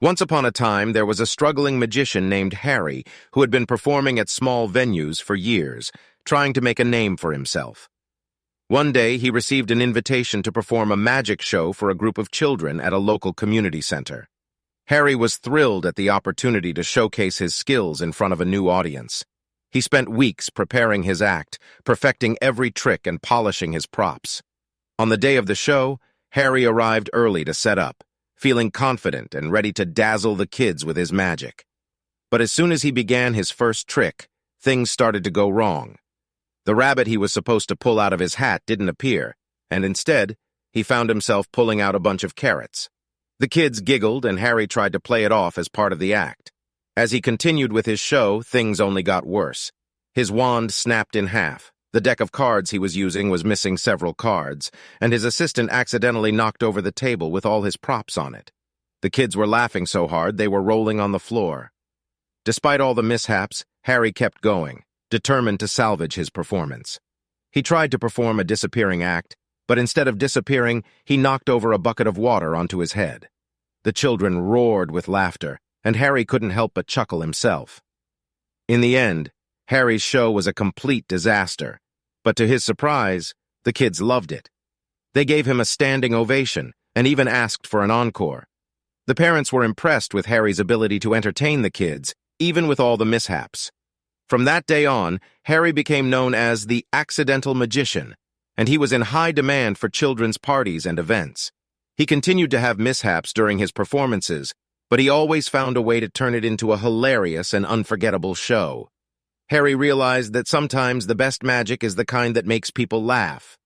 Once upon a time, there was a struggling magician named Harry who had been performing at small venues for years, trying to make a name for himself. One day, he received an invitation to perform a magic show for a group of children at a local community center. Harry was thrilled at the opportunity to showcase his skills in front of a new audience. He spent weeks preparing his act, perfecting every trick and polishing his props. On the day of the show, Harry arrived early to set up, feeling confident and ready to dazzle the kids with his magic. But as soon as he began his first trick, things started to go wrong. The rabbit he was supposed to pull out of his hat didn't appear, and instead, he found himself pulling out a bunch of carrots. The kids giggled, and Harry tried to play it off as part of the act. As he continued with his show, things only got worse. His wand snapped in half. The deck of cards he was using was missing several cards, and his assistant accidentally knocked over the table with all his props on it. The kids were laughing so hard they were rolling on the floor. Despite all the mishaps, Harry kept going, determined to salvage his performance. He tried to perform a disappearing act, but instead of disappearing, he knocked over a bucket of water onto his head. The children roared with laughter, and Harry couldn't help but chuckle himself. In the end, Harry's show was a complete disaster, but to his surprise, the kids loved it. They gave him a standing ovation and even asked for an encore. The parents were impressed with Harry's ability to entertain the kids, even with all the mishaps. From that day on, Harry became known as the Accidental Magician, and he was in high demand for children's parties and events. He continued to have mishaps during his performances, but he always found a way to turn it into a hilarious and unforgettable show. Harry realized that sometimes the best magic is the kind that makes people laugh.